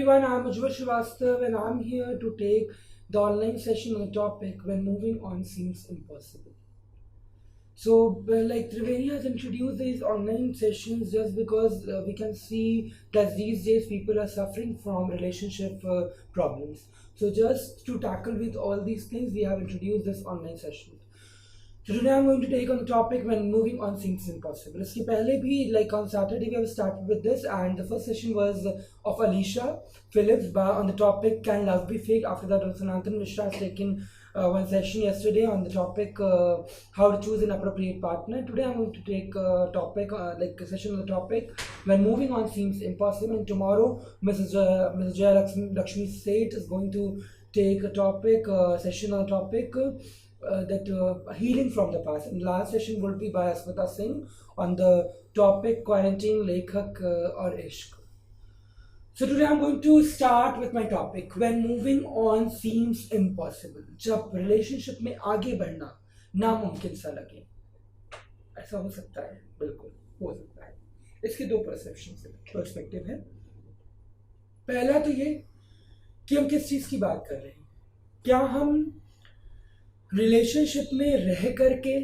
everyone, I'm Ujjwal Srivastava and I'm here to take the online session on the topic when moving on seems impossible. Like Triveni has introduced these online sessions just because we can see that these days people are suffering from relationship problems. So just to tackle with all these things, we have introduced this online session. So today I'm going to take on the topic when moving on seems impossible. इसके पहले भी like on Saturday we have started with this and the first session was of Alicia Phillips on the topic Can Love Be Fake? After that Sanatan Mishra has taken one session yesterday on the topic how to choose an appropriate partner. Today I'm going to take a topic like a session on the topic when moving on seems impossible, and tomorrow Mrs. Jaya Lakshmi Seth is going to take a topic session on the topic healing from the past, and last session will be by Asmita Singh on the topic quarantine lekhak or ishq. So today I'm going to start with my topic when moving on seems impossible. जब relationship में आगे बढ़ना नामुमकिन सा लगे, ऐसा हो सकता है, बिल्कुल हो सकता है. इसके दो पर्सपेक्टिव है. पहला तो ये कि हम किस चीज की बात कर रहे हैं. क्या हम रिलेशनशिप में रह करके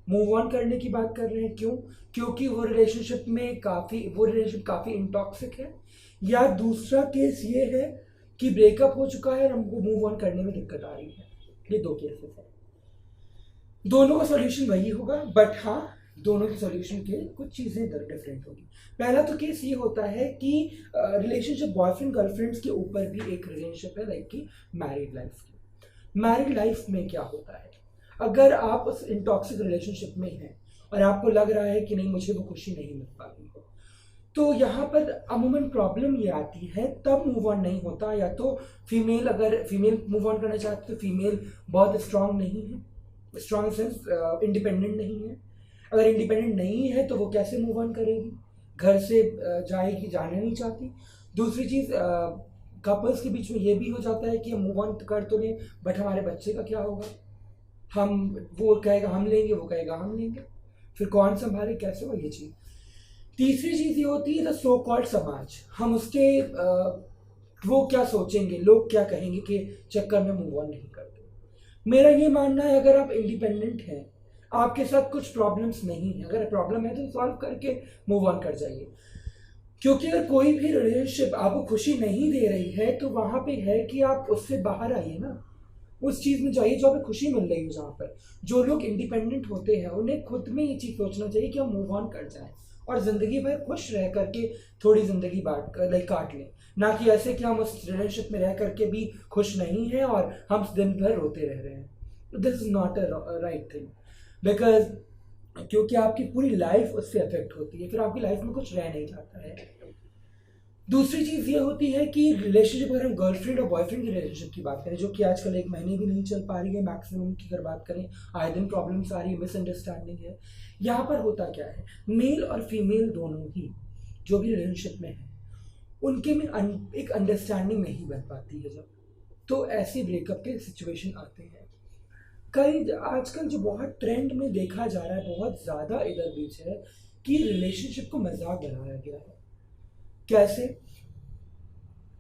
मूव ऑन करने की बात कर रहे हैं? क्यों? क्योंकि वो रिलेशनशिप काफ़ी इंटॉक्सिक है, या दूसरा केस ये है कि ब्रेकअप हो चुका है और हमको मूव ऑन करने में दिक्कत आ रही है. ये दो केसेस हैं. दोनों का सॉल्यूशन वही होगा, बट हाँ, दोनों के सॉल्यूशन के कुछ चीज़ें डिफरेंट होगी. पहला तो केस ये होता है कि रिलेशनशिप बॉयफ्रेंड गर्लफ्रेंड्स के ऊपर भी एक रिलेशनशिप है, लाइक कि मैरिड लाइफ की. मैरिड लाइफ में क्या होता है, अगर आप उस इंटॉक्सिक रिलेशनशिप में हैं और आपको लग रहा है कि नहीं मुझे वो खुशी नहीं मिल पा रही हो, तो यहाँ पर अमूमन प्रॉब्लम ये आती है, तब मूव ऑन नहीं होता. या तो अगर फीमेल मूव ऑन करना चाहती है तो फीमेल बहुत स्ट्रांग नहीं है, स्ट्रांग सेंस इंडिपेंडेंट नहीं है. अगर इंडिपेंडेंट नहीं है तो वो कैसे मूव ऑन करेगी, घर से जाएगी, जाना नहीं चाहती. दूसरी चीज़, कपल्स के बीच में ये भी हो जाता है कि हम मूव ऑन कर तो लें, बट हमारे बच्चे का क्या होगा, वो कहेगा हम लेंगे, वो कहेगा हम लेंगे, फिर कौन संभाले, कैसे हो ये चीज़. तीसरी चीज़ ये होती है द सो कॉल्ड समाज. हम उसके वो क्या सोचेंगे, लोग क्या कहेंगे के चक्कर में मूव ऑन नहीं करते. मेरा ये मानना है अगर आप इंडिपेंडेंट हैं, आपके साथ कुछ प्रॉब्लम्स नहीं है, अगर प्रॉब्लम है तो सॉल्व करके मूव ऑन कर जाइए. क्योंकि अगर कोई भी रिलेशनशिप आपको खुशी नहीं दे रही है तो वहाँ पे है कि आप उससे बाहर आइए ना, उस चीज़ में जाइए जो आपको खुशी मिल रही है. जहाँ पर जो लोग इंडिपेंडेंट होते हैं उन्हें खुद में ये चीज़ सोचना चाहिए कि हम मूव ऑन कर जाएं और ज़िंदगी भर खुश रह करके थोड़ी ज़िंदगी काट लें, ना कि ऐसे कि हम उस रिलेशनशिप में रह करके भी खुश नहीं हैं और हम दिन भर रोते रह रहे हैं. This is not a right thing, because क्योंकि आपकी पूरी लाइफ उससे अफेक्ट होती है, फिर आपकी लाइफ में कुछ रह नहीं जाता है. दूसरी चीज़ ये होती है कि रिलेशनशिप, अगर हम गर्लफ्रेंड और बॉयफ्रेंड की रिलेशनशिप की बात करें, जो कि आजकल 1 महीने भी नहीं चल पा रही है मैक्सिमम की अगर बात करें, आए दिन प्रॉब्लम्स आ रही है, मिसअंडरस्टैंडिंग है. यहाँ पर होता क्या है, मेल और फीमेल दोनों ही जो भी रिलेशनशिप में है उनके में एक अंडरस्टैंडिंग नहीं बन पाती है जब, तो ऐसे ब्रेकअप के सिचुएशन आते हैं. आजकल जो बहुत ट्रेंड में देखा जा रहा है, बहुत ज़्यादा इधर बीच है कि रिलेशनशिप को मजाक बनाया गया है. कैसे?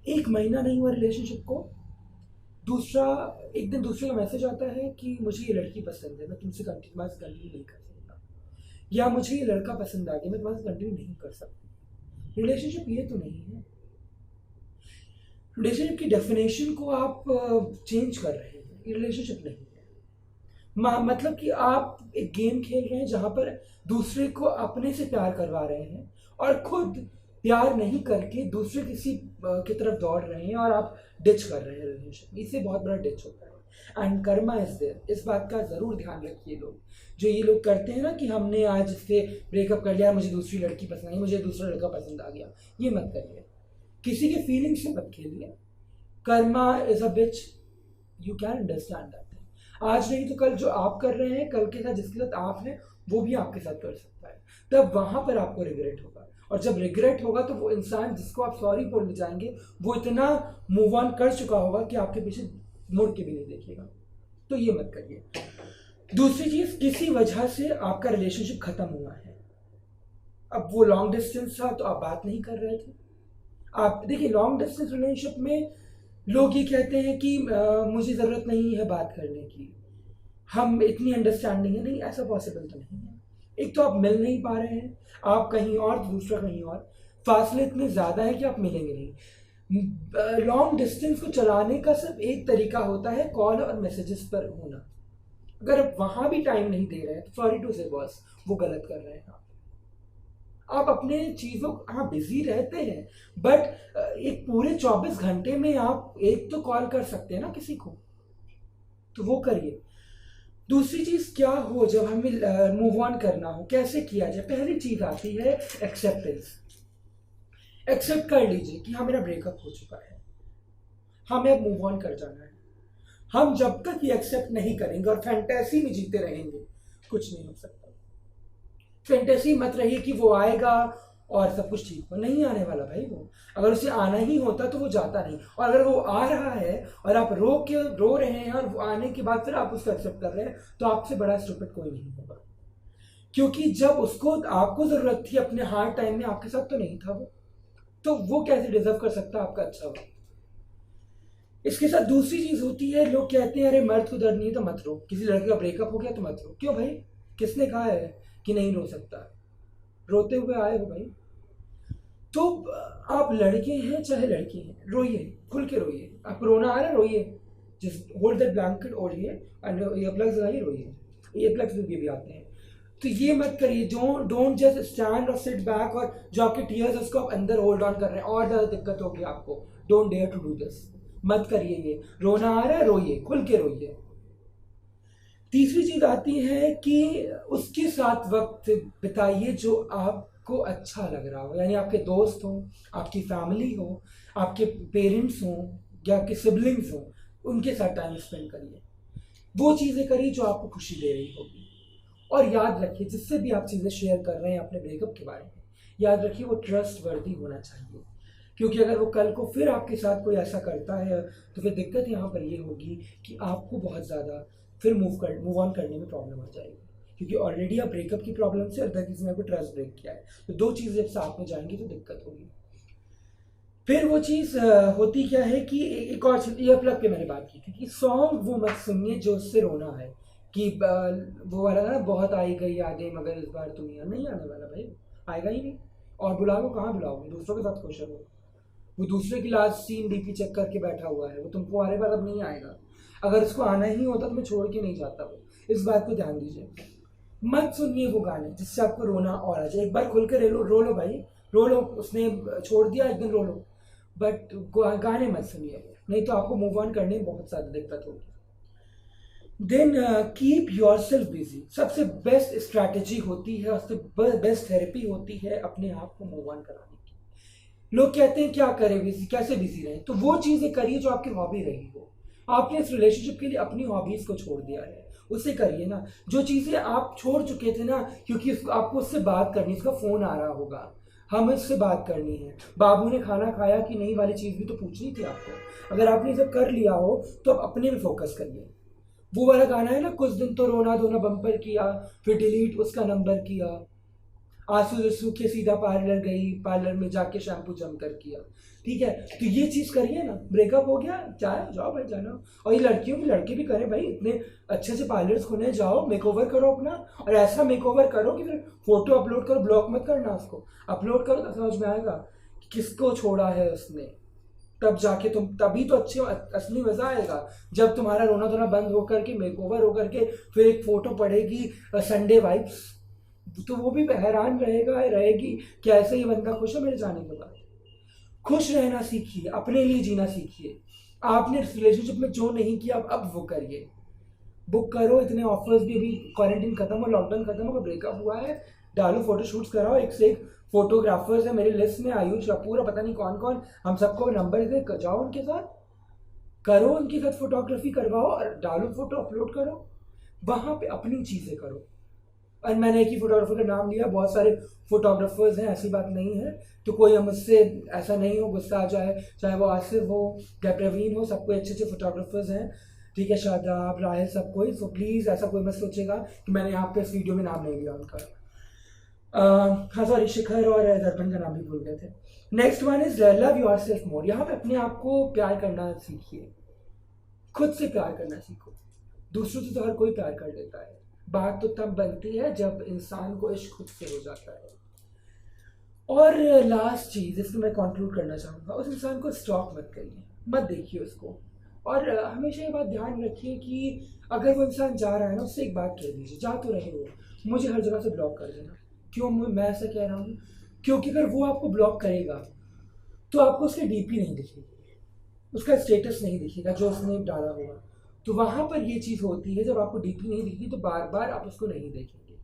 1 महीना नहीं हुआ रिलेशनशिप को, एक दिन दूसरे का मैसेज आता है कि मुझे ये लड़की पसंद है, मैं तुमसे कंटिन्यू नहीं कर सकता, या मुझे ये लड़का पसंद आ गया, मैं तुम्हारे कंटिन्यू नहीं कर सकती. रिलेशनशिप ये तो नहीं है. रिलेशनशिप की डेफिनेशन को आप चेंज कर रहे हैं. ये रिलेशनशिप नहीं है. मतलब कि आप एक गेम खेल रहे हैं जहाँ पर दूसरे को अपने से प्यार करवा रहे हैं और खुद प्यार नहीं करके दूसरे किसी की तरफ दौड़ रहे हैं और आप डिच कर रहे हैं रिलेशनशिप. इससे बहुत बड़ा डिच होता है. And karma is there. इस बात का ज़रूर ध्यान रखिए. जो ये लोग करते हैं ना कि हमने आज इससे ब्रेकअप कर लिया, मुझे दूसरी लड़की पसंद आई, मुझे दूसरा लड़का पसंद आ गया, ये मत करिए. किसी के फीलिंग्स से मत खेलिए. Karma is a bitch, you can understand that. आज नहीं तो कल जो आप कर रहे हैं, कल के साथ जिसके साथ आप हैं वो भी आपके साथ कर सकता है. तब वहाँ पर आपको रिग्रेट होगा, और जब रिग्रेट होगा तो वो इंसान जिसको आप सॉरी बोलने जाएंगे वो इतना मूव ऑन कर चुका होगा कि आपके पीछे मुड़ के भी नहीं देखेगा. तो ये मत करिए. दूसरी चीज़, किसी वजह से आपका रिलेशनशिप खत्म हुआ है. अब वो लॉन्ग डिस्टेंस था तो आप बात नहीं कर रहे थे, आप देखिए लॉन्ग डिस्टेंस रिलेशनशिप में लोग ये कहते हैं कि मुझे ज़रूरत नहीं है बात करने की, हम इतनी अंडरस्टैंडिंग है। नहीं, ऐसा पॉसिबल तो नहीं है। एक तो आप मिल नहीं पा रहे हैं, आप कहीं और तो दूसरा कहीं और, फासले इतने ज़्यादा है कि आप मिलेंगे नहीं। लॉन्ग डिस्टेंस को चलाने का सिर्फ एक तरीका होता है, कॉल और मैसेजेस पर होना। अगर आप वहाँ भी टाइम नहीं दे रहे हैं तो सॉरी टू से बॉस, वो गलत कर रहे हैं। आप अपने चीज़ों, हाँ बिजी रहते हैं, बट एक पूरे 24 घंटे में आप एक तो कॉल कर सकते हैं ना किसी को, तो वो करिए। दूसरी चीज़ क्या हो, जब हमें मूव ऑन करना हो कैसे किया जाए, पहली चीज़ आती है एक्सेप्टेंस। एक्सेप्ट कर लीजिए कि हाँ मेरा ब्रेकअप हो चुका है, हमें अब मूव ऑन कर जाना है। हम जब तक ये एक्सेप्ट नहीं करेंगे और फैंटेसी में जीते रहेंगे, कुछ नहीं हो सकता। फैंटेसी मत रहिए कि वो आएगा और सब कुछ ठीक हो, नहीं आने वाला भाई वो। अगर उसे आना ही होता तो वो जाता नहीं, और अगर वो आ रहा है और आप रो रहे हैं और वो आने के बाद फिर आप उसको एक्सेप्ट कर रहे हैं, तो आपसे बड़ा स्टूपिड कोई नहीं होगा। क्योंकि जब उसको आपको जरूरत थी अपने हार्ड टाइम में, आपके साथ तो नहीं था वो, तो वो कैसे डिजर्व कर सकता आपका अच्छा वक्त। इसके साथ दूसरी चीज होती है, लोग कहते हैं अरे मर्द को दर्द नहीं है तो मत रो, किसी लड़के का ब्रेकअप हो गया तो मत रो। क्यों भाई, किसने कहा है कि नहीं रो सकता? रोते हुए आए हो भाई, तो आप लड़के हैं चाहे लड़की हैं, रोइए, खुल के रोइए। आप रोना आ रहा है, रोइए, जस्ट होल्ड दैट ब्लैंकेट, ओढ़िए एंड ईयर प्लग्स लगाइए, रोइए। ईयर प्लग्स भी आते हैं, तो ये मत करिए। डोंट जस्ट स्टैंड और सिट बैक, और जो आपके टीयर्स उसको आप अंदर होल्ड ऑन कर रहे हैं और ज़्यादा दिक्कत होगी आपको। Don't dare to do this, मत करिए ये। रोना आ रहा है, रोइए, खुल के रोइए। तीसरी चीज आती है कि उसके साथ वक्त बिताइए जो आपको अच्छा लग रहा हो, यानी आपके दोस्त हो, आपकी फैमिली हो, आपके पेरेंट्स हो या आपके सिबलिंग्स हो, उनके साथ टाइम स्पेंड करिए। वो चीज़ें करिए जो आपको खुशी दे रही होगी। और याद रखिए, जिससे भी आप चीज़ें शेयर कर रहे हैं अपने ब्रेकअप के बारे में, याद रखिए वो ट्रस्ट वर्दी होना चाहिए। क्योंकि अगर वो कल को फिर आपके साथ कोई ऐसा करता है, तो फिर दिक्कत यहाँ पर ये होगी कि आपको बहुत ज़्यादा फिर मूव ऑन करने में प्रॉब्लम आ जाएगी। क्योंकि ऑलरेडी आप ब्रेकअप की प्रॉब्लम से अदर किसी ने आपको ट्रस्ट ब्रेक किया है, तो दो चीज़ें जब साथ में जाएंगी तो दिक्कत होगी। फिर वो चीज़ होती क्या है कि एक और चीज़, ईयर प्लग पे मैंने बात की थी कि सॉन्ग वो मत सुनिए जो उससे रोना है, कि वो वाला ना, बहुत आई गई यादें मगर इस बार तुम यहाँ, नहीं आने वाला भाई, आएगा ही नहीं। और बुलाओ, कहाँ बुलाओगे? दूसरों के साथ खुश रहो। वो दूसरे की लास्ट सीन डीपी चेक करके बैठा हुआ है, वो तुमको आने बाद अब नहीं आएगा। अगर उसको आना ही होता तो मैं छोड़ के नहीं जाता वो। इस बात को ध्यान दीजिए, मत सुनिए वो गाने जिससे आपको रोना और आ जाए। एक बार खुल के रो लो भाई, रो लो, उसने छोड़ दिया एक दिन, रो लो, बट गाने मत सुनिए, नहीं तो आपको मूव ऑन करने में बहुत ज़्यादा दिक्कत होगी। Then keep yourself busy. सबसे बेस्ट स्ट्रैटेजी होती है, सबसे बेस्ट थेरेपी होती है अपने आप को मूव ऑन कराने की। लोग कहते हैं क्या करें बिजी, कैसे बिजी रहें, तो वो चीज़ें करिए जो आपकी हॉबी रही हो। आपने इस रिलेशनशिप के लिए अपनी हॉबीज़ को छोड़ दिया है, उसे करिए ना। जो चीज़ें आप छोड़ चुके थे ना, क्योंकि आपको उससे बात करनी, उसका फ़ोन आ रहा होगा, हमें उससे बात करनी है, बाबू ने खाना खाया कि नहीं वाली चीज़ भी तो पूछनी थी आपको। अगर आपने सब कर लिया हो तो अब अपने में फोकस करिए। वो वाला गाना है ना, कुछ दिन तो रोना धोना बम्पर किया, फिर डिलीट उसका नंबर किया, आंसू सूखे सीधा पार्लर गई, पार्लर में जाके शैम्पू जमकर किया। ठीक है, तो ये चीज़ करिए ना। ब्रेकअप हो गया, जाओ भाई, जाना। और ये लड़कियों की, लड़के भी करें भाई, इतने अच्छे से पार्लर्स खुले, जाओ मेकओवर करो अपना, और ऐसा मेकओवर करो कि फिर फोटो अपलोड करो, ब्लॉक मत करना उसको, अपलोड करो तो समझ में आएगा कि किसको छोड़ा है उसने। तब जाके तुम, तभी तो अच्छे असली मजा आएगा, जब तुम्हारा रोना धोना बंद होकर के, मेकओवर होकर के, फिर एक फोटो पड़ेगी संडे वाइब्स, तो वो भी हैरान रहेगी कि ऐसे ही बंदा खुश है मेरे जाने के बाद। खुश रहना सीखिए, अपने लिए जीना सीखिए। आपने रिलेशनशिप में जो नहीं किया अब वो करिए, बुक करो। इतने ऑफर्स भी, अभी क्वारंटीन खत्म हो, लॉकडाउन खत्म हो, ब्रेकअप हुआ है, डालो फोटोशूट्स कराओ। एक से एक फोटोग्राफर्स है मेरे लिस्ट में, आयुष कपूर, पता नहीं कौन कौन, हम सबको नंबर दे, जाओ उनके साथ, करो उनके साथ फोटोग्राफी करवाओ और डालो फोटो, अपलोड करो, वहाँ पे अपनी चीज़ें करो। और मैंने एक ही फोटोग्राफर का नाम लिया, बहुत सारे फोटोग्राफर्स हैं, ऐसी बात नहीं है, तो कोई मुझसे ऐसा नहीं हो, गुस्सा आ जाए, चाहे वो आसिफ हो या प्रवीण हो, सबको अच्छे अच्छे फोटोग्राफर्स हैं, ठीक है, शादाब, राहिल, सब कोई। सो प्लीज़ ऐसा कोई मत सोचेगा कि मैंने यहाँ पे इस वीडियो में नाम नहीं लिया उनका। हाँ सॉरी, शिखर और दर्पण का नाम भी भूल गए थे। Next one is love your self मोर। यहाँ पे अपने आप को प्यार करना सीखिए, खुद से प्यार करना सीखो। दूसरों से तो हर कोई प्यार कर लेता है, बात तो तब बनती है जब इंसान को इश्क खुद से हो जाता है। और लास्ट चीज़ इसमें मैं कंक्लूड करना चाहूँगा, उस इंसान को स्टॉक मत करिए, मत देखिए उसको। और हमेशा ये बात ध्यान रखिए कि अगर वो इंसान जा रहा है ना, उससे एक बात कह दीजिए, जा तो रहे हो, मुझे हर जगह से ब्लॉक कर देना। क्यों मैं ऐसा कह रहा हूँ? क्योंकि अगर वो आपको ब्लॉक करेगा तो आपको उसके डीपी नहीं दिखेगी, उसका स्टेटस नहीं दिखेगा जो उसने डाला होगा। तो वहाँ पर ये चीज़ होती है, जब आपको डीपी नहीं दिखती तो बार बार आप उसको नहीं देखेंगे।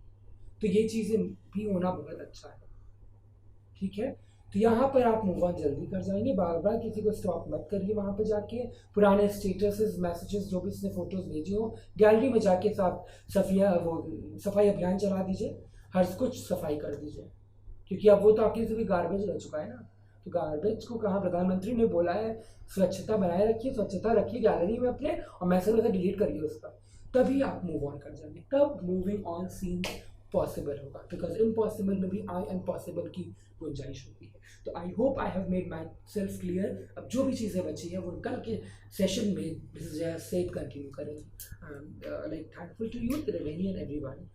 तो ये चीज़ें भी होना बहुत अच्छा है, ठीक है। तो यहाँ पर आप मूव ऑन जल्दी कर जाएंगे, बार बार किसी को स्टॉप मत करिए। वहाँ पर जाके पुराने स्टेटसेस, मैसेजेस, जो भी उसने फोटोज भेजी हो, गैलरी में जाके साथ सफाई अभियान चला दीजिए, हर कुछ सफाई कर दीजिए। क्योंकि अब वो तो आपके से भी गार्बेज रह चुका है ना। तो गार्बेज को कहाँ, प्रधानमंत्री ने बोला है स्वच्छता बनाए रखिए, स्वच्छता रखिए गैलरी में अपने, और मैसेज वैसे डिलीट करिए उसका, तभी आप मूव ऑन कर जाएंगे, तब मूविंग ऑन सीन पॉसिबल होगा। बिकॉज इम्पॉसिबल में भी आई एम पॉसिबल की गुंजाइश होती है। तो I hope I have made my self clear. अब जो भी चीज़ें बची है वो कल के सेशन में सेम कंटिन्यू करेंगे। Like thankful to you Triveni and everyone.